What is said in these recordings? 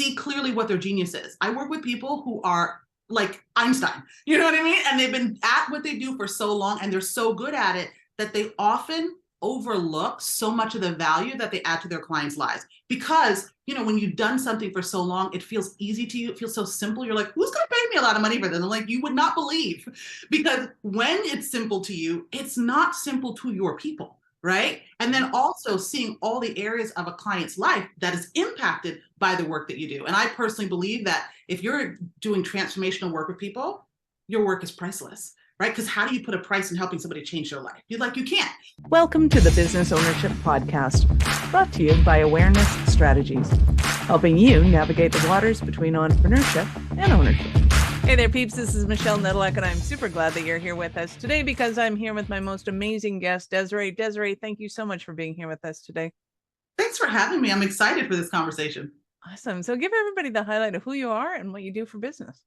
see clearly what their genius is. I work with people who are like Einstein, you know what I mean? And they've been at what they do for so long and they're so good at it that they often overlook so much of the value that they add to their clients' lives. Because, when you've done something for so long, it feels easy to you. It feels so simple. You're like, who's going to pay me a lot of money for this? I'm like, you would not believe. Because when it's simple to you, it's not simple to your people. Right. And then also seeing all the areas of a client's life that is impacted by the work that you do. And I personally believe that if you're doing transformational work with people, your work is priceless, right? Because how do you put a price in helping somebody change their life? You can't. Welcome to the Business Ownership Podcast, brought to you by Awareness Strategies, helping you navigate the waters between entrepreneurship and ownership. Hey there, peeps. This is Michelle Nedelec, and I'm super glad that you're here with us today because I'm here with my most amazing guest, Desiree. Desiree, thank you so much for being here with us today. Thanks for having me. I'm excited for this conversation. Awesome. So give everybody the highlight of who you are and what you do for business.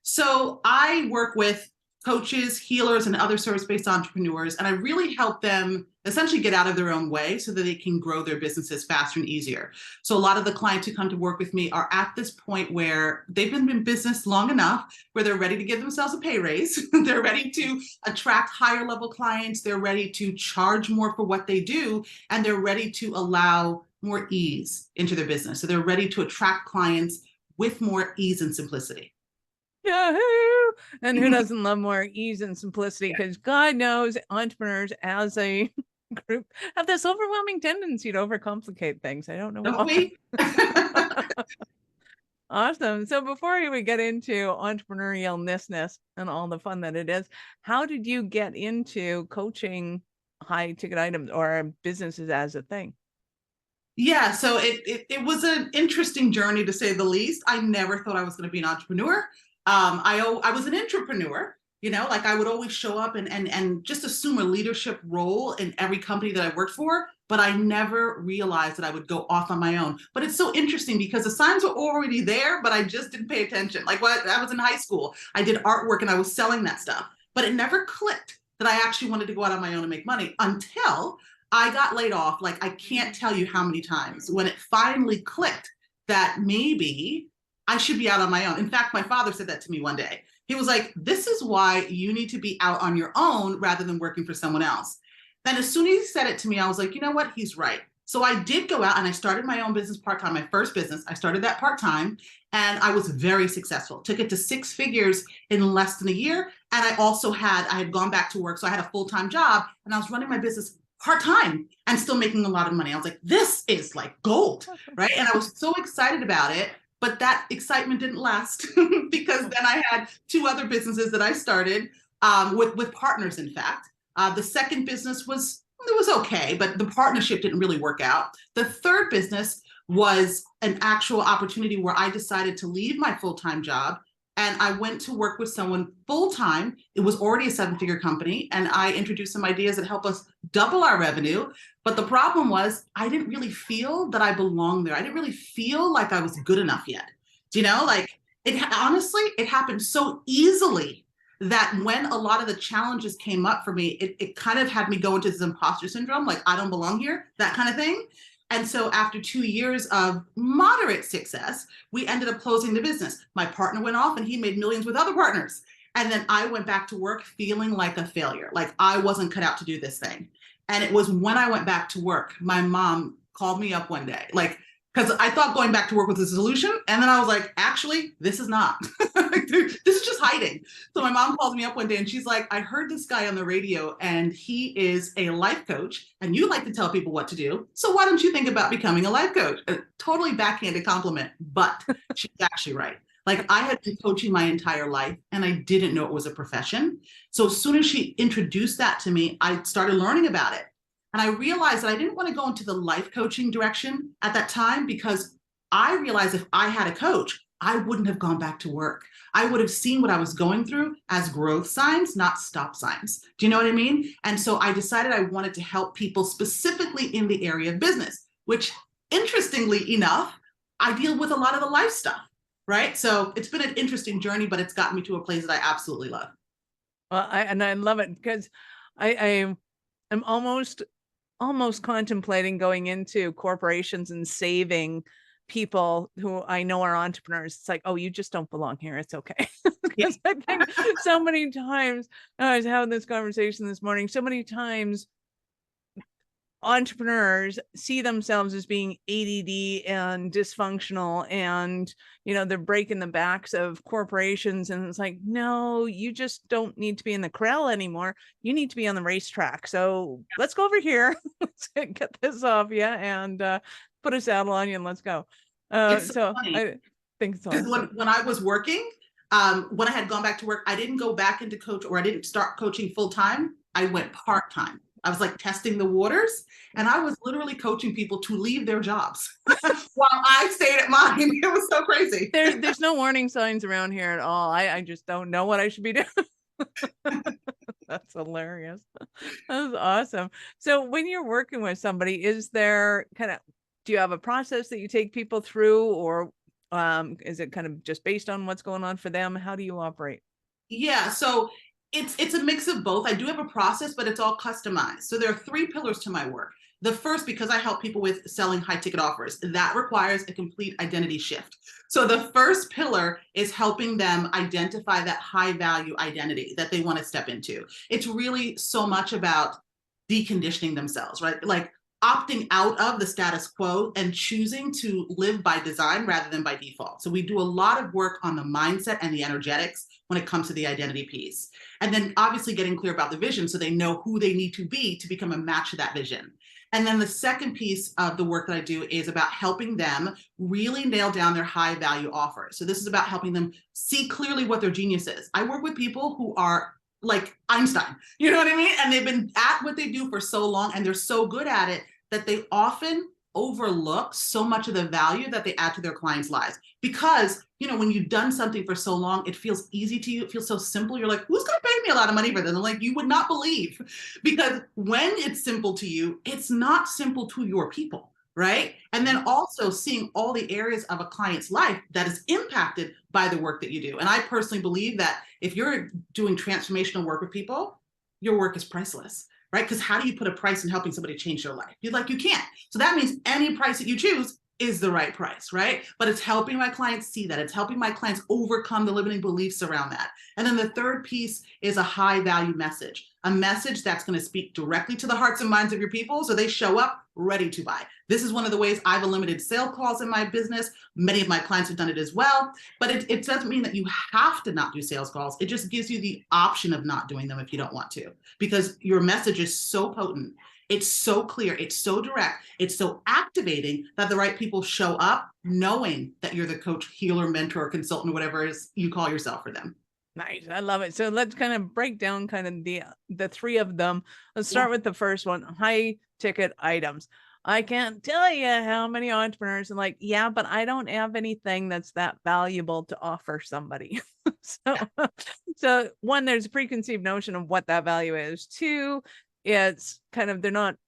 So I work with coaches, healers, and other service-based entrepreneurs, and I really help them essentially get out of their own way so that they can grow their businesses faster and easier. So a lot of the clients who come to work with me are at this point where they've been in business long enough where they're ready to give themselves a pay raise. They're ready to attract higher level clients. They're ready to charge more for what they do, and they're ready to allow more ease into their business. So they're ready to attract clients with more ease and simplicity. Yahoo! And who doesn't love more ease and simplicity? Because God knows entrepreneurs as a group have this overwhelming tendency to overcomplicate things. I don't know why. Awesome. So before we get into entrepreneurialness and all the fun that it is, how did you get into coaching high ticket items or businesses as a thing? Yeah, so it was an interesting journey to say the least. I never thought I was going to be an entrepreneur. I was an entrepreneur, I would always show up and just assume a leadership role in every company that I worked for, but I never realized that I would go off on my own. But it's so interesting because the signs were already there, but I just didn't pay attention. I was in high school, I did artwork and I was selling that stuff, but it never clicked that I actually wanted to go out on my own and make money until I got laid off. I can't tell you how many times when it finally clicked that maybe I should be out on my own. In fact, my father said that to me one day. He was like, this is why you need to be out on your own rather than working for someone else. Then as soon as he said it to me, I was like, you know what? He's right. So I did go out and I started my own business part-time, my first business. I started that part-time and I was very successful. Took it to 6 figures in less than a year. And I had gone back to work. So I had a full-time job and I was running my business part-time and still making a lot of money. I was like, this is like gold, right? And I was so excited about it. But that excitement didn't last because then I had 2 other businesses that I started with partners, in fact. The second business was okay, but the partnership didn't really work out. The third business was an actual opportunity where I decided to leave my full-time job and I went to work with someone full-time. It was already a 7-figure company, and I introduced some ideas that help us double our revenue. But the problem was I didn't really feel that I belonged there. I didn't really feel like I was good enough yet. Honestly, it happened so easily that when a lot of the challenges came up for me, it kind of had me go into this imposter syndrome, like I don't belong here, that kind of thing. And so after 2 years of moderate success, we ended up closing the business. My partner went off and he made millions with other partners. And then I went back to work feeling like a failure, like I wasn't cut out to do this thing. And it was when I went back to work, my mom called me up one day, because I thought going back to work was a solution. And then I was like, actually, this is not. This is just hiding. So my mom calls me up one day and she's like, I heard this guy on the radio and he is a life coach and you like to tell people what to do. So why don't you think about becoming a life coach? A totally backhanded compliment, but she's actually right. I had been coaching my entire life and I didn't know it was a profession. So as soon as she introduced that to me, I started learning about it. And I realized that I didn't want to go into the life coaching direction at that time because I realized if I had a coach, I wouldn't have gone back to work. I would have seen what I was going through as growth signs, not stop signs. Do you know what I mean? And so I decided I wanted to help people specifically in the area of business, which interestingly enough, I deal with a lot of the life stuff, right? So it's been an interesting journey, but it's gotten me to a place that I absolutely love. Well, I love it because I am almost contemplating going into corporations and saving people who I know are entrepreneurs, it's like, oh, you just don't belong here. It's okay. Yeah. Because I think so many times, I was having this conversation this morning, so many times entrepreneurs see themselves as being ADD and dysfunctional, and they're breaking the backs of corporations, and it's like, no, you just don't need to be in the corral anymore. You need to be on the racetrack. So let's go over here. Let's get this off you and put a saddle on you and let's go. It's so So funny I think it's because awesome. when I was working, when I had gone back to work, I didn't go back into coach, or I didn't start coaching full time. I went part time. I was like testing the waters, and I was literally coaching people to leave their jobs while I stayed at mine. It was so crazy. There's no warning signs around here at all. I just don't know what I should be doing. That's hilarious. That's awesome. So when you're working with somebody, is there do you have a process that you take people through, or is it kind of just based on what's going on for them? How do you operate? Yeah, so it's a mix of both. I do have a process, but it's all customized. So there are three pillars to my work. The first, because I help people with selling high ticket offers, that requires a complete identity shift. So the first pillar is helping them identify that high value identity that they want to step into. It's really so much about deconditioning themselves, right? Like opting out of the status quo and choosing to live by design rather than by default. So we do a lot of work on the mindset and the energetics when it comes to the identity piece. And then obviously getting clear about the vision so they know who they need to be to become a match to that vision. And then the second piece of the work that I do is about helping them really nail down their high value offers. So this is about helping them see clearly what their genius is. I work with people who are like Einstein, you know what I mean? And they've been at what they do for so long, and they're so good at it that they often overlook so much of the value that they add to their clients' lives. Because, when you've done something for so long, it feels easy to you. It feels so simple. You're like, who's going to pay me a lot of money for this? I'm like, you would not believe. Because when it's simple to you, it's not simple to your people, right? And then also seeing all the areas of a client's life that is impacted by the work that you do. And I personally believe that if you're doing transformational work with people, your work is priceless. Right? Because how do you put a price in helping somebody change their life? You can't. So that means any price that you choose is the right price, right? But it's helping my clients see that. It's helping my clients overcome the limiting beliefs around that. And then the third piece is a high value message, a message that's going to speak directly to the hearts and minds of your people so they show up ready to buy. This is one of the ways I've eliminated sales calls in my business. Many of my clients have done it as well, but it doesn't mean that you have to not do sales calls. It just gives you the option of not doing them if you don't want to, because your message is so potent. It's so clear, it's so direct, it's so activating that the right people show up knowing that you're the coach, healer, mentor, consultant, whatever it is you call yourself for them. Nice. I love it. So let's kind of break down kind of the three of them. Let's start with the first one, high ticket items. I can't tell you how many entrepreneurs are like, yeah, but I don't have anything that's that valuable to offer somebody. So one, there's a preconceived notion of what that value is. Two, it's kind of, they don't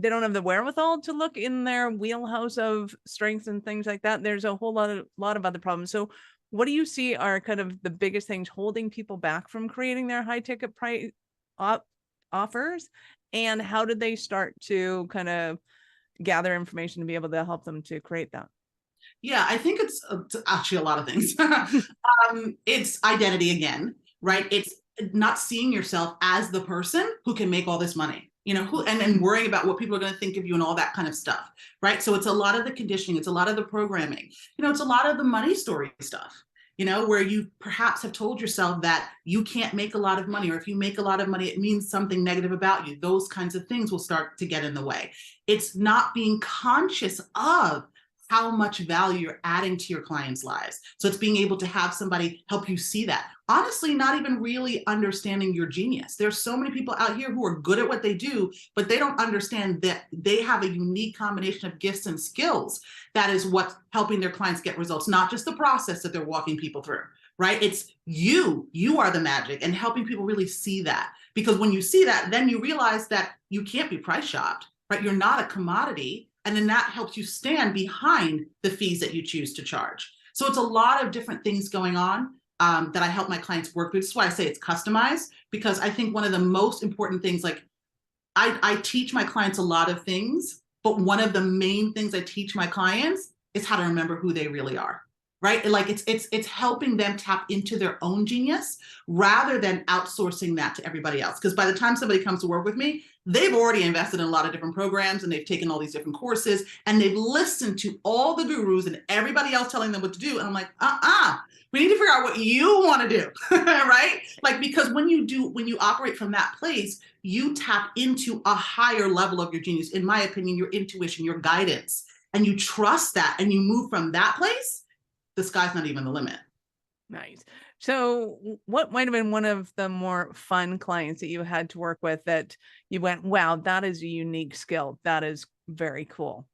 have the wherewithal to look in their wheelhouse of strengths and things like that. There's a whole lot of other problems. So what do you see are kind of the biggest things holding people back from creating their high ticket price offers? And how did they start to kind of gather information to be able to help them to create that? Yeah, I think it's actually a lot of things. It's identity again, right? It's not seeing yourself as the person who can make all this money, and worrying about what people are going to think of you and all that kind of stuff, right? So it's a lot of the conditioning, it's a lot of the programming, it's a lot of the money story stuff, where you perhaps have told yourself that you can't make a lot of money, or if you make a lot of money, it means something negative about you. Those kinds of things will start to get in the way. It's not being conscious of how much value you're adding to your clients' lives. So it's being able to have somebody help you see that. Honestly, not even really understanding your genius. There's so many people out here who are good at what they do, but they don't understand that they have a unique combination of gifts and skills that is what's helping their clients get results, not just the process that they're walking people through, right? It's you are the magic, and helping people really see that. Because when you see that, then you realize that you can't be price shopped, right? You're not a commodity. And then that helps you stand behind the fees that you choose to charge. So it's a lot of different things going on that I help my clients work through. This is why I say it's customized, because I think one of the most important things, like I teach my clients a lot of things, but one of the main things I teach my clients is how to remember who they really are, right? Like it's helping them tap into their own genius rather than outsourcing that to everybody else. Because by the time somebody comes to work with me, they've already invested in a lot of different programs and they've taken all these different courses and they've listened to all the gurus and everybody else telling them what to do. And I'm like, we need to figure out what you want to do, right? Like, because when you operate from that place, you tap into a higher level of your genius, in my opinion, your intuition, your guidance, and you trust that and you move from that place, the sky's not even the limit. Nice. So what might have been one of the more fun clients that you had to work with that you went, wow, that is a unique skill. That is very cool.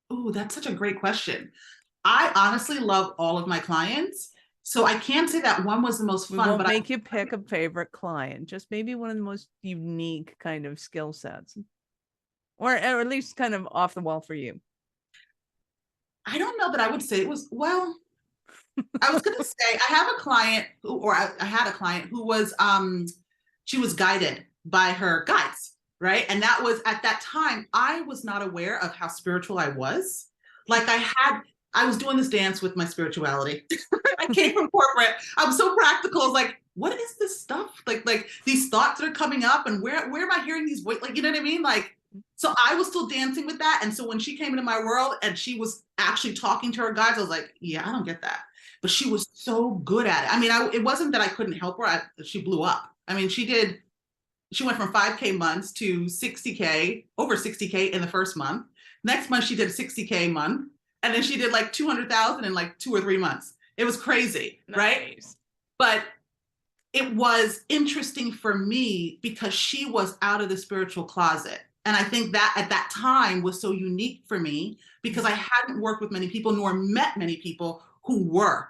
Oh, that's such a great question. I honestly love all of my clients. So I can't say that one was the most fun, We won't but make you pick a favorite client, just maybe one of the most unique kind of skill sets, or at least kind of off the wall for you. I don't know that I would say it was, well, I was going to say I have a client who, or I had a client who was, she was guided by her guides, right? And that was at that time, I was not aware of how spiritual I was. Like I was doing this dance with my spirituality. I came from corporate. I'm so practical. It's like, what is this stuff? Like these thoughts that are coming up and where am I hearing these voices? Like, you know what I mean? Like, so I was still dancing with that. And so when she came into my world and she was actually talking to her guides, I was like, yeah, I don't get that. But she was so good at it. I mean, it wasn't that I couldn't help her. She blew up. I mean, she went from 5K months to 60K, over 60K in the first month. Next month, she did a 60K month. And then she did like 200,000 in like 2 or 3 months. It was crazy, Nice. Right? But it was interesting for me because she was out of the spiritual closet. And I think that at that time was so unique for me because I hadn't worked with many people nor met many people who were,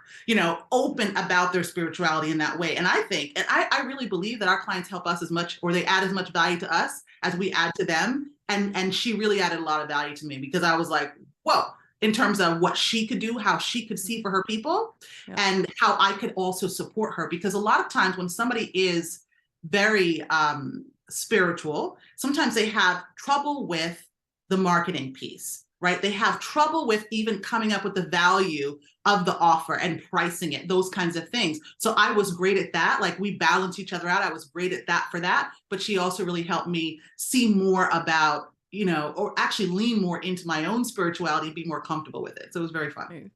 open about their spirituality in that way. And I think, and I really believe that our clients help us as much, or they add as much value to us as we add to them. And she really added a lot of value to me because I was like, whoa, in terms of what she could do, how she could see for her people, and how I could also support her. Because a lot of times when somebody is very spiritual, sometimes they have trouble with the marketing piece, right? They have trouble with even coming up with the value of the offer and pricing it, those kinds of things. So I was great at that. Like we balanced each other out. I was great at that for that. But she also really helped me see more about, or actually lean more into my own spirituality, be more comfortable with it. So it was very fun.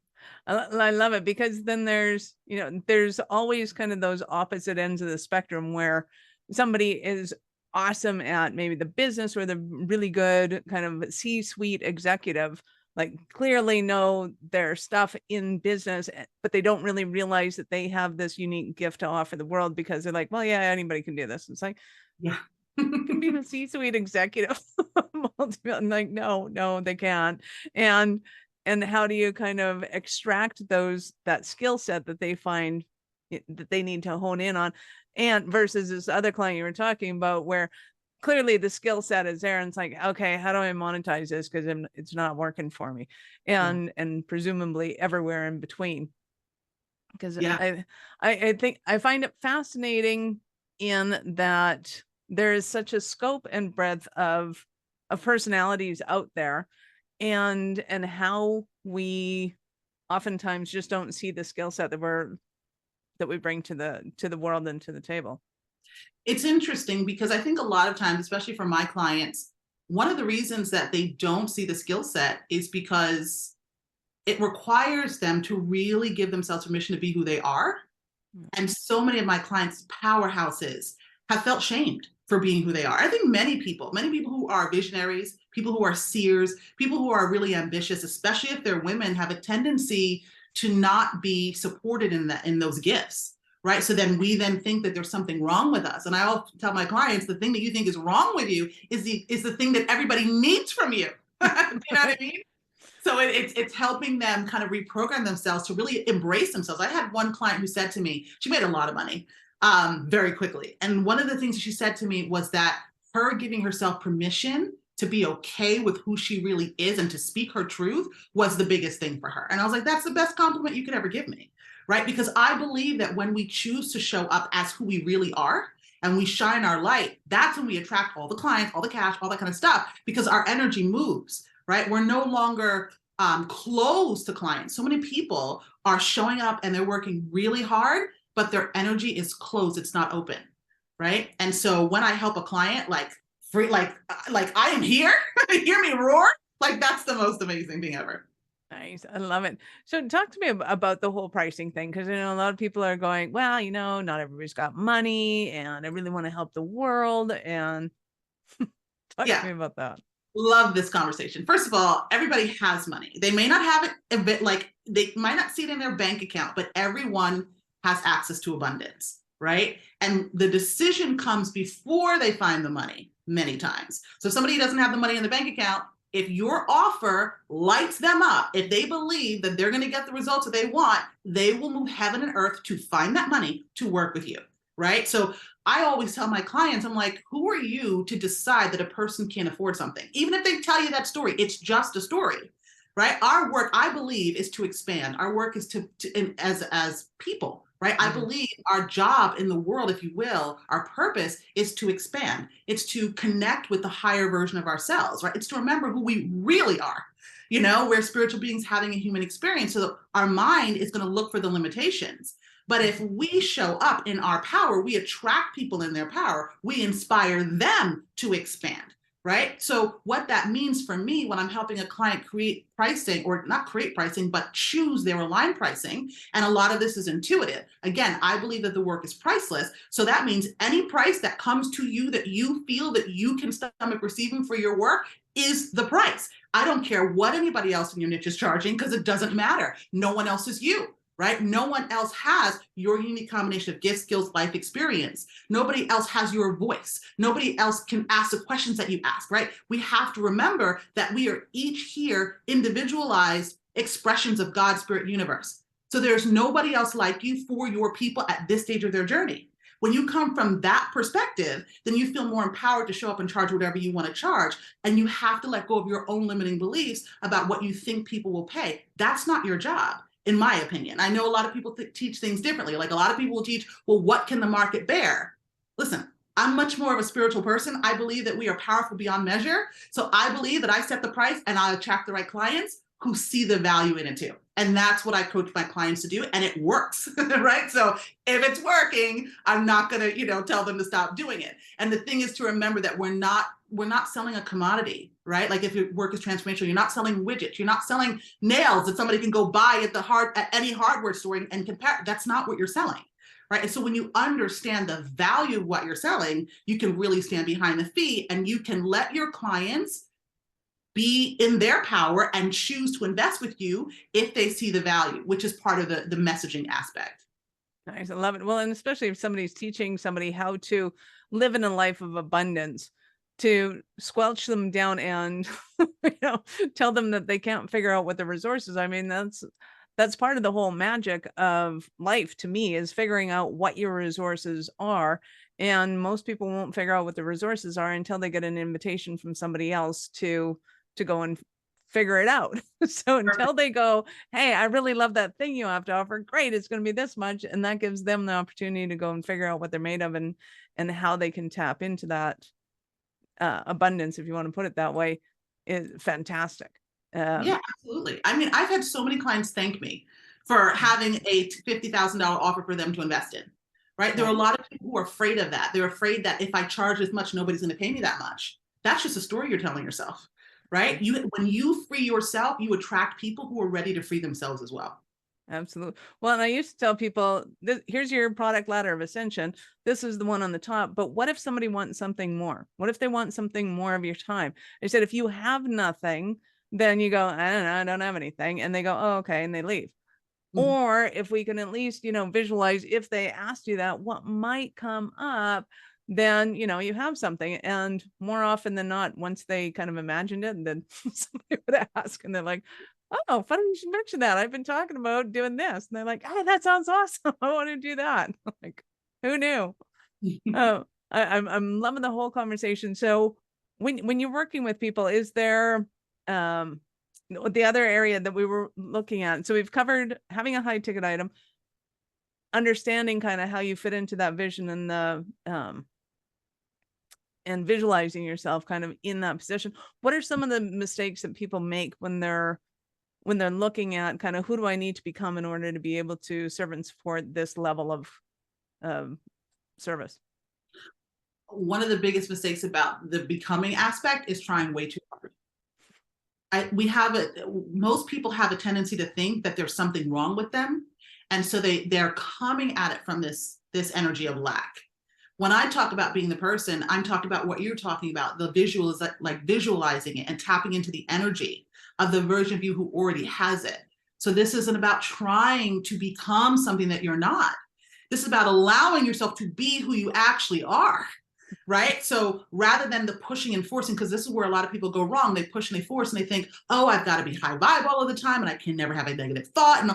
I love it because then there's always kind of those opposite ends of the spectrum where somebody is awesome at maybe the business or the really good kind of C-suite executive, like clearly know their stuff in business, but they don't really realize that they have this unique gift to offer the world because they're like, well, yeah, anybody can do this. It's like, yeah. Can be the C-suite executive. I'm like, no, they can't. And how do you kind of extract that skill set that they find that they need to hone in on, and versus this other client you were talking about where clearly the skill set is there and it's like, okay, how do I monetize this because it's not working for me, and presumably everywhere in between. Because I think I find it fascinating in that there is such a scope and breadth of personalities out there, and how we oftentimes just don't see the skill set that we bring to the world and to the table. It's interesting because I think a lot of times, especially for my clients, one of the reasons that they don't see the skill set is because it requires them to really give themselves permission to be who they are. And so many of my clients' powerhouses have felt shamed for being who they are. I think many people who are visionaries, people who are seers, people who are really ambitious, especially if they're women, have a tendency to not be supported in those gifts, right? So then we think that there's something wrong with us. And I often tell my clients, the thing that you think is wrong with you is the thing that everybody needs from you. You know what I mean? So it's helping them kind of reprogram themselves to really embrace themselves. I had one client who said to me, she made a lot of money very quickly. And one of the things that she said to me was that her giving herself permission to be okay with who she really is and to speak her truth was the biggest thing for her. And I was like, that's the best compliment you could ever give me, right? Because I believe that when we choose to show up as who we really are and we shine our light, that's when we attract all the clients, all the cash, all that kind of stuff, because our energy moves, right? We're no longer close to clients. So many people are showing up and they're working really hard, but their energy is closed. It's not open, right? And so when I help a client, like free, like I am here, hear me roar. Like that's the most amazing thing ever. Nice. I love it. So talk to me about the whole pricing thing, because I know a lot of people are going, well, not everybody's got money and I really want to help the world. And talk to Yeah. me about that. Love this conversation. First of all, everybody has money. They may not have it a bit, like they might not see it in their bank account, but everyone has access to abundance, right? And the decision comes before they find the money many times. So if somebody doesn't have the money in the bank account, if your offer lights them up, if they believe that they're going to get the results that they want, they will move heaven and earth to find that money to work with you, right? So I always tell my clients, I'm like, who are you to decide that a person can't afford something? Even if they tell you that story, it's just a story, right? Our work, I believe, is to expand. Our work is as people, right? I believe our job in the world, if you will, our purpose is to expand. It's to connect with the higher version of ourselves, right? It's to remember who we really are. We're spiritual beings having a human experience. So our mind is going to look for the limitations. But if we show up in our power, we attract people in their power, we inspire them to expand, right? So what that means for me when I'm helping a client create pricing, or not create pricing, but choose their aligned pricing, and a lot of this is intuitive. Again, I believe that the work is priceless. So that means any price that comes to you that you feel that you can stomach receiving for your work is the price. I don't care what anybody else in your niche is charging, because it doesn't matter. No one else is you. Right? No one else has your unique combination of gifts, skills, life experience. Nobody else has your voice. Nobody else can ask the questions that you ask, right? We have to remember that we are each here individualized expressions of God's spirit universe. So there's nobody else like you for your people at this stage of their journey. When you come from that perspective, then you feel more empowered to show up and charge whatever you want to charge. And you have to let go of your own limiting beliefs about what you think people will pay. That's not your job, in my opinion. I know a lot of people teach things differently. Like a lot of people will teach, well, what can the market bear? Listen, I'm much more of a spiritual person. I believe that we are powerful beyond measure. So I believe that I set the price and I attract the right clients who see the value in it too. And that's what I coach my clients to do. And it works, right? So if it's working, I'm not going to, tell them to stop doing it. And the thing is to remember that we're not selling a commodity, right? Like if your work is transformational, you're not selling widgets, you're not selling nails that somebody can go buy at any hardware store and compare. That's not what you're selling, right? And so when you understand the value of what you're selling, you can really stand behind the fee, and you can let your clients be in their power and choose to invest with you if they see the value, which is part of the messaging aspect. Nice. I love it. Well, and especially if somebody's teaching somebody how to live in a life of abundance, to squelch them down and tell them that they can't figure out what the resources. I mean, that's part of the whole magic of life to me, is figuring out what your resources are. And most people won't figure out what the resources are until they get an invitation from somebody else to go and figure it out. So until they go, hey, I really love that thing you have to offer, great, it's going to be this much. And that gives them the opportunity to go and figure out what they're made of, and how they can tap into that abundance, if you want to put it that way, is fantastic. Yeah, absolutely. I mean, I've had so many clients thank me for having a $50,000 offer for them to invest in, right? There are a lot of people who are afraid of that. They're afraid that if I charge this much, nobody's going to pay me that much. That's just a story you're telling yourself, right? When you free yourself, you attract people who are ready to free themselves as well. Absolutely. Well, and I used to tell people, here's your product ladder of ascension. This is the one on the top. But what if somebody wants something more? What if they want something more of your time? I said, if you have nothing, then you go, I don't know, I don't have anything. And they go, oh, okay. And they leave. Mhm. Or if we can at least, visualize, if they asked you that, what might come up, then, you have something. And more often than not, once they kind of imagined it, and then somebody would ask, and they're like, oh, funny you should mention that. I've been talking about doing this. And they're like, hey, that sounds awesome. I want to do that. I'm like, who knew? Oh, I'm loving the whole conversation. So when you're working with people, is there the other area that we were looking at? So we've covered having a high ticket item, understanding kind of how you fit into that vision, and the and visualizing yourself kind of in that position. What are some of the mistakes that people make when they're when they're looking at kind of who do I need to become in order to be able to serve and support this level of service? One of the biggest mistakes about the becoming aspect is trying way too hard. Most people have a tendency to think that there's something wrong with them. And so they're coming at it from this energy of lack. When I talk about being the person, I'm talking about what you're talking about, the visuals, like visualizing it and tapping into the energy of the version of you who already has it. So this isn't about trying to become something that you're not. This is about allowing yourself to be who you actually are. Right. So rather than the pushing and forcing, because this is where a lot of people go wrong, they push and they force and they think, oh, I've got to be high vibe all of the time and I can never have a negative thought. And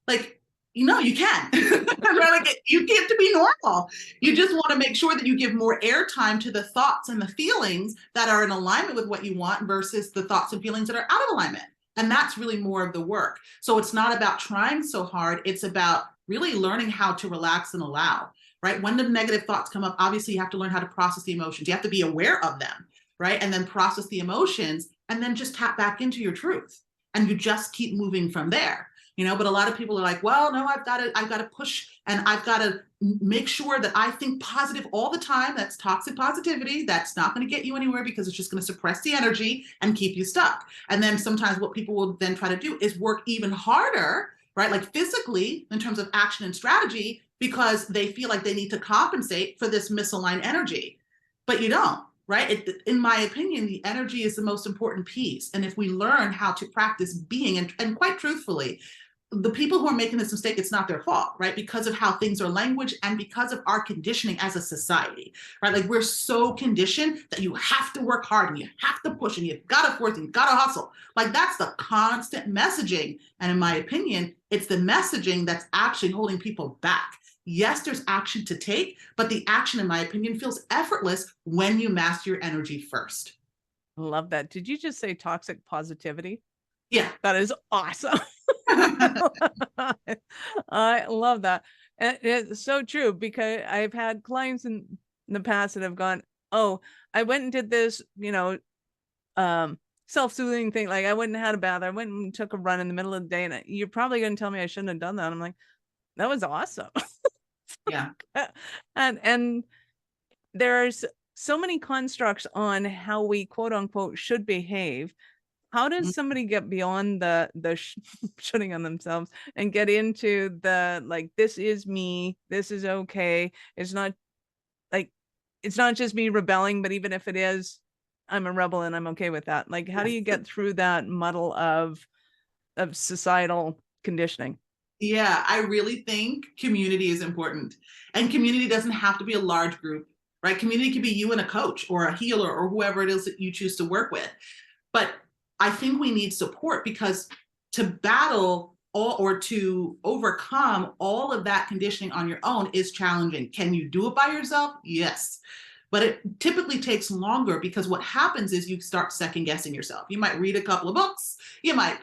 like, you can. Like, you get to be normal. You just want to make sure that you give more airtime to the thoughts and the feelings that are in alignment with what you want versus the thoughts and feelings that are out of alignment. And that's really more of the work. So it's not about trying so hard. It's about really learning how to relax and allow. Right? When the negative thoughts come up, obviously you have to learn how to process the emotions. You have to be aware of them, right? And then process the emotions and then just tap back into your truth. And you just keep moving from there. But a lot of people are like, well, no, I've got to push and I've got to make sure that I think positive all the time. That's toxic positivity. That's not going to get you anywhere because it's just going to suppress the energy and keep you stuck. And then sometimes what people will then try to do is work even harder, right? Like physically in terms of action and strategy, because they feel like they need to compensate for this misaligned energy. But you don't, right? In my opinion, the energy is the most important piece. And if we learn how to practice being, and quite truthfully, the people who are making this mistake, it's not their fault, right? Because of how things are languaged and because of our conditioning as a society, right? Like we're so conditioned that you have to work hard and you have to push and you've got to force and you've got to hustle. Like that's the constant messaging. And in my opinion, it's the messaging that's actually holding people back. Yes, there's action to take, but the action, in my opinion, feels effortless when you master your energy first. Love that. Did you just say toxic positivity? Yeah. That is awesome. I love that. And it's so true because I've had clients in the past that have gone, oh, I went and did this, self-soothing thing. Like I went and had a bath. I went and took a run in the middle of the day. And you're probably going to tell me I shouldn't have done that. I'm like, that was awesome. Yeah. And there's so many constructs on how we quote unquote should behave. How does somebody get beyond the shitting on themselves and get into the like, this is me, this is okay. It's not just me rebelling, but even if it is, I'm a rebel and I'm okay with that. Like, how do you get through that muddle of societal conditioning? Yeah, I really think community is important. And community doesn't have to be a large group, right? Community can be you and a coach or a healer or whoever it is that you choose to work with. But I think we need support because to battle or to overcome all of that conditioning on your own is challenging. Can you do it by yourself? Yes. But it typically takes longer because what happens is you start second guessing yourself. You might read a couple of books, you might,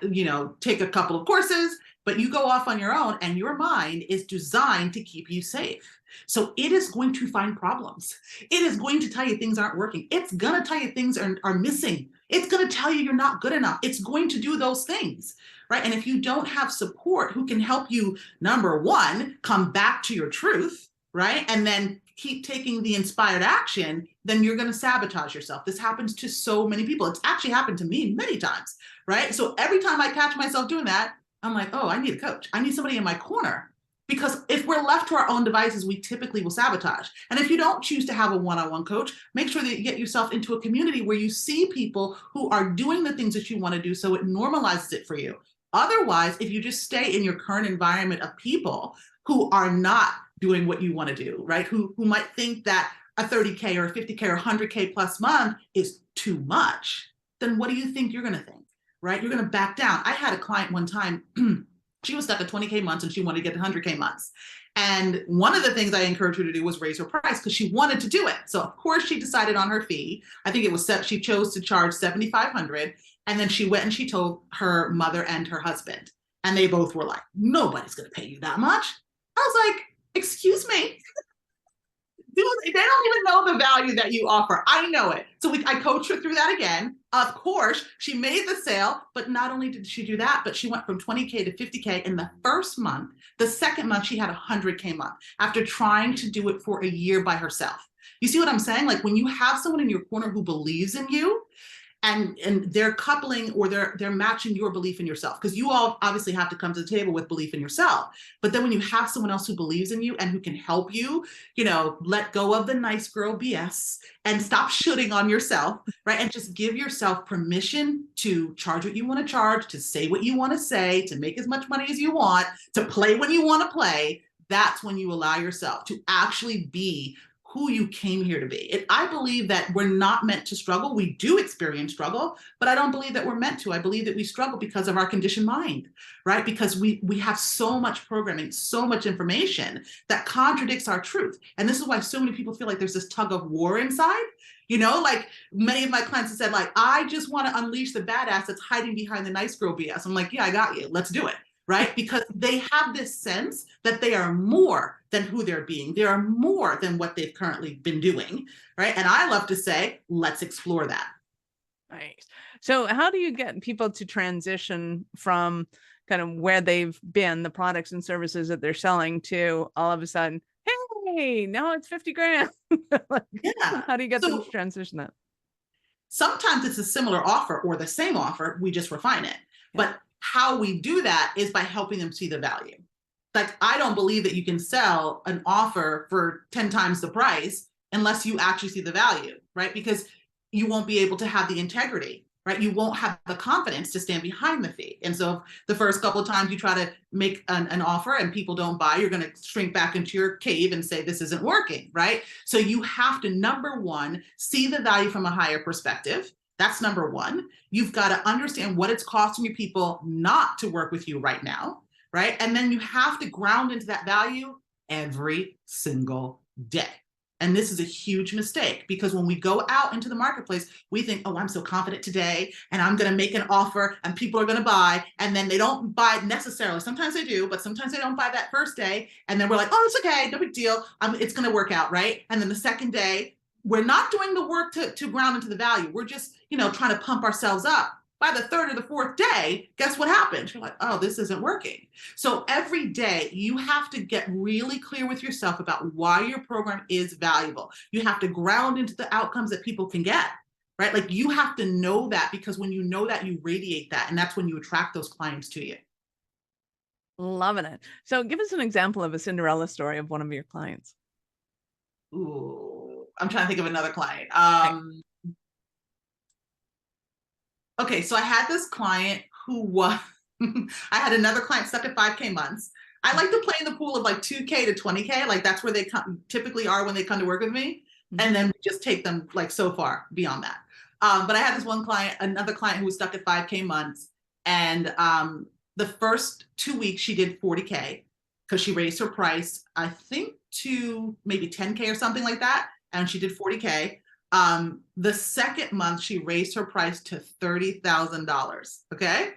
take a couple of courses, but you go off on your own and your mind is designed to keep you safe. So it is going to find problems. It is going to tell you things aren't working. It's going to tell you things are missing. It's going to tell you you're not good enough. It's going to do those things, right? And if you don't have support who can help you, number one, come back to your truth, right? And then keep taking the inspired action, then you're going to sabotage yourself. This happens to so many people. It's actually happened to me many times, right? So every time I catch myself doing that, I'm like, oh, I need a coach. I need somebody in my corner. Because if we're left to our own devices, we typically will sabotage. And if you don't choose to have a one-on-one coach, make sure that you get yourself into a community where you see people who are doing the things that you want to do so it normalizes it for you. Otherwise, if you just stay in your current environment of people who are not doing what you want to do, right? Who might think that a 30K or a 50K or 100K plus month is too much, then what do you think you're going to think, right? You're going to back down. I had a client one time, she was stuck at 20K months and she wanted to get 100K months. And one of the things I encouraged her to do was raise her price because she wanted to do it. So of course she decided on her fee. I think it was set, she chose to charge $7,500. And then she went and she told her mother and her husband. And they both were like, nobody's going to pay you that much. I was like, excuse me. Dude, they don't even know the value that you offer. I know it. So I coached her through that again. Of course, she made the sale, but not only did she do that, but she went from 20K to 50K in the first month. The second month, she had 100K month after trying to do it for a year by herself. You see what I'm saying? Like when you have someone in your corner who believes in you, and they're coupling or they're matching your belief in yourself, because you all obviously have to come to the table with belief in yourself, but then when you have someone else who believes in you and who can help you, let go of the nice girl BS and stop shooting on yourself, right? And just give yourself permission to charge what you want to charge, to say what you want to say, to make as much money as you want, to play when you want to play. That's when you allow yourself to actually be who you came here to be. And I believe that we're not meant to struggle. We do experience struggle, but I don't believe that we're meant to. I believe that we struggle because of our conditioned mind, right? Because we have so much programming, so much information that contradicts our truth. And this is why so many people feel like there's this tug of war inside. Like many of my clients have said, like, I just want to unleash the badass that's hiding behind the nice girl BS. I'm like, yeah, I got you. Let's do it. Right? Because they have this sense that they are more than who they're being. They are more than what they've currently been doing. Right? And I love to say, let's explore that. Nice. So how do you get people to transition from kind of where they've been, the products and services that they're selling, to all of a sudden, hey, now it's 50 grand? Yeah. How do you get them to transition that? Sometimes it's a similar offer or the same offer. We just refine it. Yeah. But how we do that is by helping them see the value. Like, I don't believe that you can sell an offer for 10 times the price unless you actually see the value, right? Because you won't be able to have the integrity, right? You won't have the confidence to stand behind the fee. And so the first couple of times you try to make an offer and people don't buy, you're going to shrink back into your cave and say, this isn't working, right? So you have to, number one, see the value from a higher perspective. That's number one. You've got to understand what it's costing you people not to work with you right now, right? And then you have to ground into that value every single day. And this is a huge mistake, because when we go out into the marketplace, we think, oh, I'm so confident today, and I'm going to make an offer and people are going to buy. And then they don't buy necessarily. Sometimes they do, but sometimes they don't buy that first day. And then we're like, oh, it's okay. No big deal. It's going to work out, right? And then the second day, we're not doing the work to ground into the value. We're just, trying to pump ourselves up. By the third or the fourth day, guess what happens? You're like, oh, this isn't working. So every day you have to get really clear with yourself about why your program is valuable. You have to ground into the outcomes that people can get, right? Like, you have to know that, because when you know that, you radiate that. And that's when you attract those clients to you. Loving it. So give us an example of a Cinderella story of one of your clients. Ooh, I'm trying to think of another client. Okay, so I had this client who was, I had another client stuck at 5K months. I like to play in the pool of like 2K to 20K. Like, that's where they typically are when they come to work with me. Mm-hmm. And then we just take them like so far beyond that. But I had this one client, another client who was stuck at 5K months. And the first 2 weeks she did 40K because she raised her price, I think, to maybe 10K or something like that. And she did 40K. The second month, she raised her price to $30,000. Okay.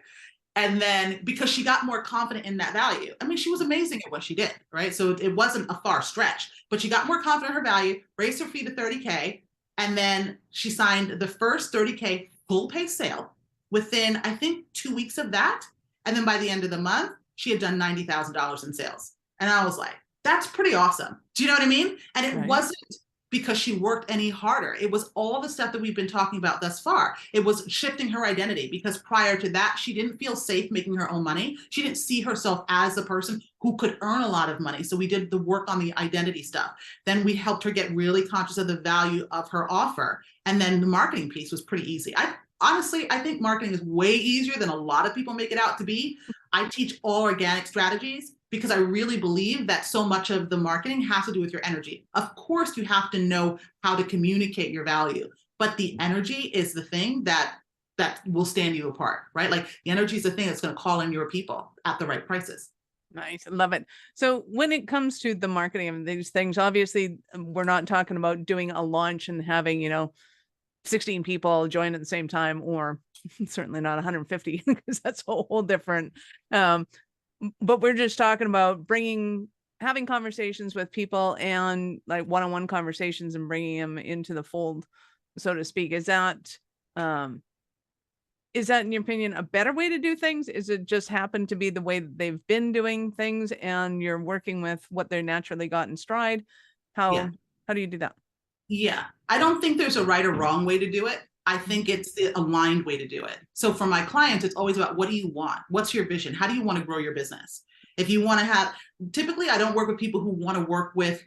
And then, because she got more confident in that value, I mean, she was amazing at what she did, right? So it wasn't a far stretch, but she got more confident in her value, raised her fee to 30K. And then she signed the first 30K full pay sale within, I think, 2 weeks of that. And then by the end of the month, she had done $90,000 in sales. And I was like, that's pretty awesome. Do you know what I mean? And it wasn't because she worked any harder. It was all the stuff that we've been talking about thus far. It was shifting her identity, because prior to that, she didn't feel safe making her own money. She didn't see herself as a person who could earn a lot of money. So we did the work on the identity stuff. Then we helped her get really conscious of the value of her offer. And then the marketing piece was pretty easy. Honestly, I think marketing is way easier than a lot of people make it out to be. I teach all organic strategies because I really believe that so much of the marketing has to do with your energy. Of course, you have to know how to communicate your value, but the energy is the thing that will stand you apart, right? Like, the energy is the thing that's going to call in your people at the right prices. Nice. I love it. So when it comes to the marketing of these things, obviously we're not talking about doing a launch and having, 16 people join at the same time, or certainly not 150, because that's a whole different, but we're just talking about having conversations with people, and like one-on-one conversations, and bringing them into the fold, so to speak. Is that Is that, in your opinion, a better way to do things? Is it just happened to be the way that they've been doing things and you're working with what they're naturally got in stride? Yeah. How do you do that? Yeah. I don't think there's a right or wrong way to do it. I think it's the aligned way to do it. So for my clients, it's always about, what do you want? What's your vision? How do you want to grow your business? If you want to have, typically, I don't work with people who want to work with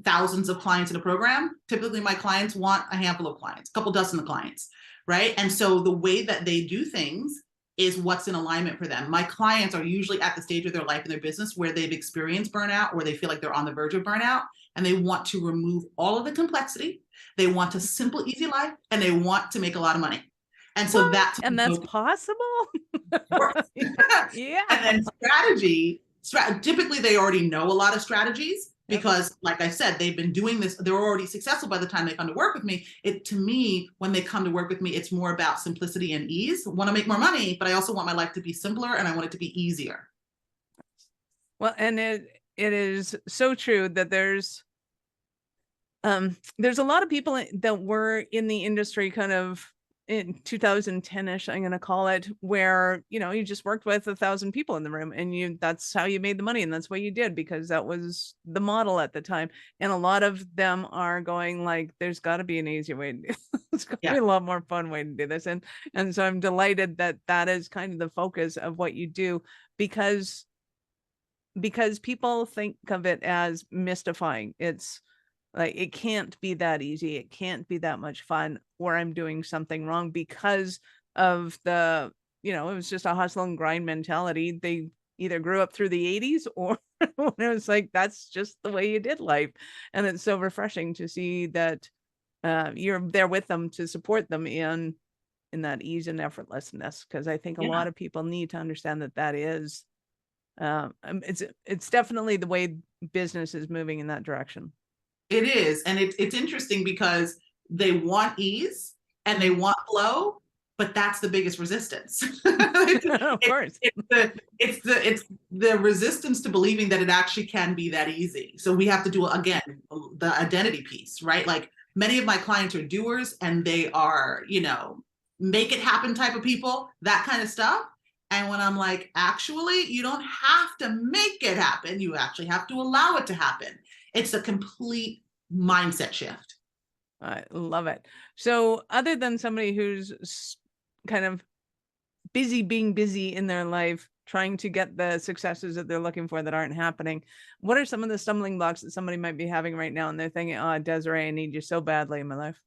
thousands of clients in a program. Typically, my clients want a handful of clients, a couple dozen of clients, right? And so the way that they do things is what's in alignment for them. My clients are usually at the stage of their life and their business where they've experienced burnout, or they feel like they're on the verge of burnout, and they want to remove all of the complexity. They want a simple, easy life, and they want to make a lot of money. And so What? And that's possible? Yeah. And then typically they already know a lot of strategies because, like I said, they've been doing this. They're already successful by the time they come to work with me. To me, when they come to work with me, it's more about simplicity and ease. I want to make more money, but I also want my life to be simpler, and I want it to be easier. Well, and it is so true that there's a lot of people that were in the industry kind of in 2010-ish, I'm going to call it, where, you just worked with 1,000 people in the room, and that's how you made the money. And that's what you did, because that was the model at the time. And a lot of them are going like, there's got to be an easier way to do this. It's got to be a lot more fun way to do this. And so I'm delighted that that is kind of the focus of what you do, because people think of it as mystifying. It's like, it can't be that easy. It can't be that much fun, or I'm doing something wrong, because of it was just a hustle and grind mentality. They either grew up through the 80s, or it was like, that's just the way you did life. And it's so refreshing to see that you're there with them to support them in that ease and effortlessness. Because I think a lot of people need to understand that is, it's definitely the way business is moving in that direction. It is. And it's interesting because they want ease and they want flow, but that's the biggest resistance. Of course. It's the resistance to believing that it actually can be that easy. So we have to do, again, the identity piece, right? Like, many of my clients are doers, and they are, make it happen type of people, that kind of stuff. And when I'm like, actually, you don't have to make it happen. You actually have to allow it to happen. It's a complete mindset shift. I love it. So other than somebody who's kind of being busy in their life, trying to get the successes that they're looking for that aren't happening, what are some of the stumbling blocks that somebody might be having right now? And they're thinking, oh, Desiree, I need you so badly in my life.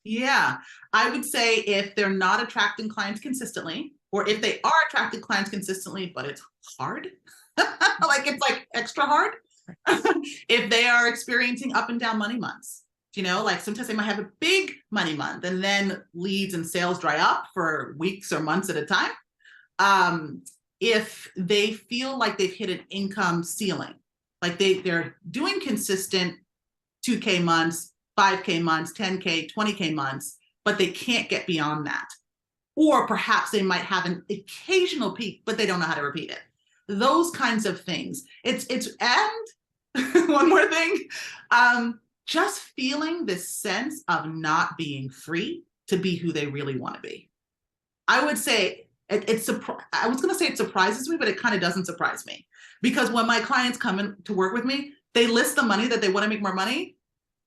Yeah, I would say if they're not attracting clients consistently, or if they are attracting clients consistently, but it's hard, it's like extra hard. If they are experiencing up and down money months, like sometimes they might have a big money month and then leads and sales dry up for weeks or months at a time. If they feel like they've hit an income ceiling, like they're doing consistent 2K months, 5K months, 10K, 20K months, but they can't get beyond that. Or perhaps they might have an occasional peak, but they don't know how to repeat it. Those kinds of things. And one more thing, just feeling this sense of not being free to be who they really want to be. I would say I was going to say it surprises me, but it kind of doesn't surprise me, because when my clients come in to work with me, they list the money that they want to make more money,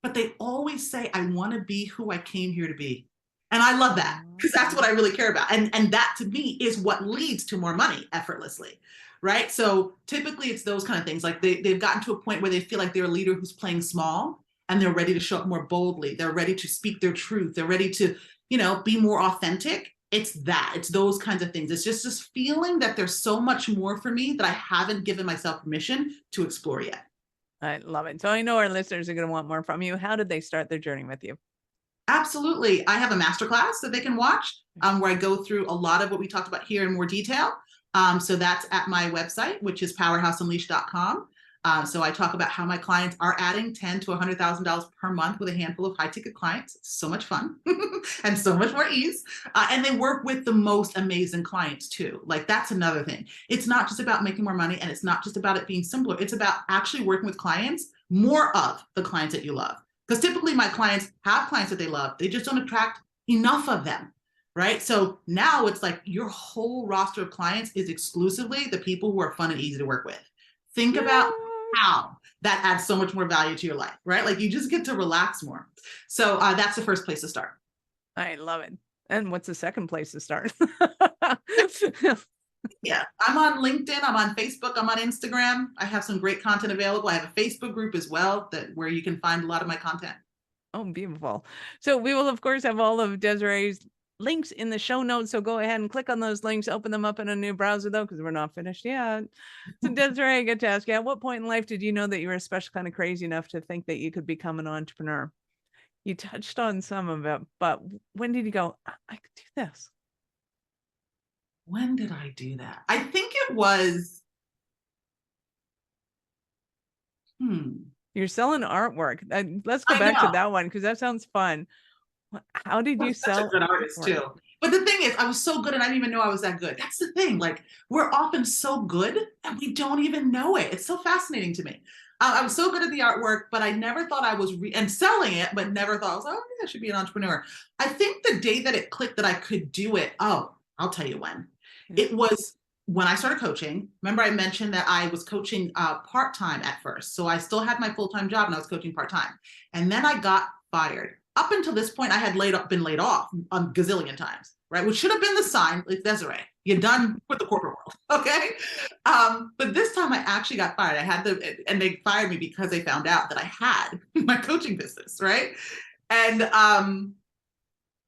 but they always say, I want to be who I came here to be. And I love that, because that's what I really care about. And that, to me, is what leads to more money effortlessly, right? So typically it's those kind of things. Like they've gotten to a point where they feel like they're a leader who's playing small, and they're ready to show up more boldly. They're ready to speak their truth. They're ready to, be more authentic. It's those kinds of things. It's just this feeling that there's so much more for me that I haven't given myself permission to explore yet. I love it. So I know our listeners are going to want more from you. How did they start their journey with you? Absolutely. I have a masterclass that they can watch where I go through a lot of what we talked about here in more detail. So that's at my website, which is powerhouseunleashed.com. So I talk about how my clients are adding $10,000 to $100,000 per month with a handful of high ticket clients. So much fun and so much more ease. And they work with the most amazing clients too. Like, that's another thing. It's not just about making more money, and it's not just about it being simpler. It's about actually working with clients, more of the clients that you love. Because typically my clients have clients that they love. They just don't attract enough of them. right? So now it's like your whole roster of clients is exclusively the people who are fun and easy to work with. Think about how that adds so much more value to your life, right? Like you just get to relax more. So that's the first place to start. I love it. And what's the second place to start? Yeah, I'm on LinkedIn, I'm on Facebook, I'm on Instagram. I have some great content available. I have a Facebook group as well where you can find a lot of my content. Oh, beautiful. So we will, of course, have all of Desiree's links in the show notes. So go ahead and click on those links, open them up in a new browser, though, because we're not finished yet. So Desiree, I get to ask you, at what point in life did you know that you were a special kind of crazy enough to think that you could become an entrepreneur? You touched on some of it, but when did you go, I could do this? When did I do that? I think it was, You're selling artwork. Let's go back to that one, because that sounds fun. How did you sell? Such a good artist too. But the thing is, I was so good and I didn't even know I was that good. That's the thing. Like we're often so good and we don't even know it. It's so fascinating to me. I was so good at the artwork, but I never thought I was and selling it, but never thought I was like, oh, yeah, I should be an entrepreneur. I think the day that it clicked that I could do it. Oh, I'll tell you when. It was when I started coaching. Remember, I mentioned that I was coaching part-time at first. So I still had my full-time job and I was coaching part-time. And then I got fired. Up until this point, I had been laid off a gazillion times, right? Which should have been the sign, like Desiree, you're done with the corporate world, okay? But this time I actually got fired. And they fired me because they found out that I had my coaching business, right? And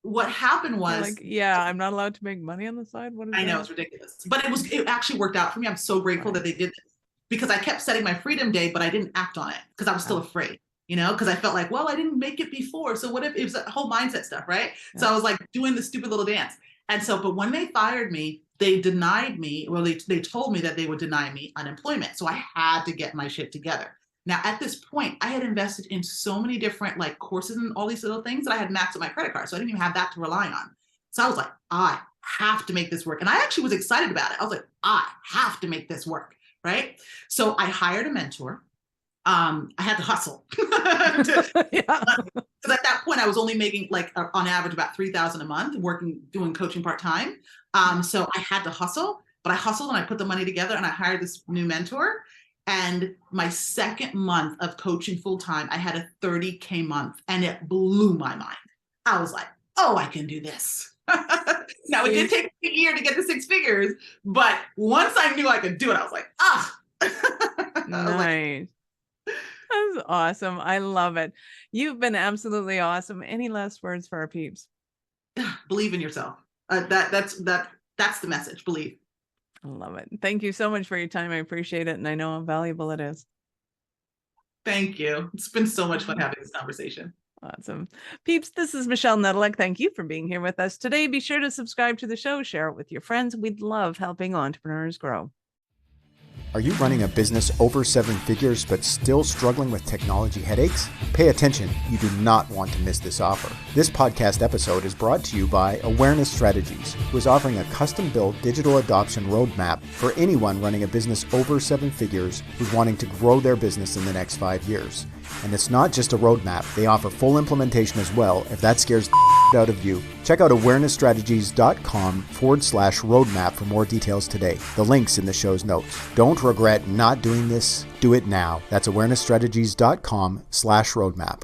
what happened was, like, yeah, I'm not allowed to make money on the side. What is I know, it's ridiculous, but it actually worked out for me. I'm so grateful that they did this because I kept setting my freedom day, but I didn't act on it because I was still afraid. Because I felt like, well, I didn't make it before. So what if it was a whole mindset stuff, right? Yeah. So I was like doing this stupid little dance. And so, but when they fired me, they denied me. Well, they told me that they would deny me unemployment. So I had to get my shit together. Now, at this point, I had invested in so many different like courses and all these little things that I had maxed out my credit card. So I didn't even have that to rely on. So I was like, I have to make this work. And I actually was excited about it. I was like, I have to make this work, right? So I hired a mentor. I had to hustle because at that point I was only making like on average about $3,000 a month doing coaching part-time. So I had to hustle, but I hustled and I put the money together and I hired this new mentor. And my second month of coaching full-time, I had a $30K month and it blew my mind. I was like, oh, I can do this. Now it did take a year to get to six figures, but once I knew I could do it, I was like, nice. That's awesome. I love it. You've been absolutely awesome. Any last words for our peeps? Believe in yourself. That's the message. Believe. I love it. Thank you so much for your time. I appreciate it. And I know how valuable it is. Thank you. It's been so much fun having this conversation. Awesome. Peeps, this is Michelle Nedelec. Thank you for being here with us today. Be sure to subscribe to the show, share it with your friends. We'd love helping entrepreneurs grow. Are you running a business over 7 figures but still struggling with technology headaches? Pay attention, you do not want to miss this offer. This podcast episode is brought to you by Awareness Strategies, who is offering a custom-built digital adoption roadmap for anyone running a business over 7 figures who's wanting to grow their business in the next 5 years. And it's not just a roadmap, they offer full implementation as well if that scares the out of you. Check out awarenessstrategies.com/roadmap for more details today. The link's in the show's notes. Don't regret not doing this. Do it now. That's awarenessstrategies.com/roadmap.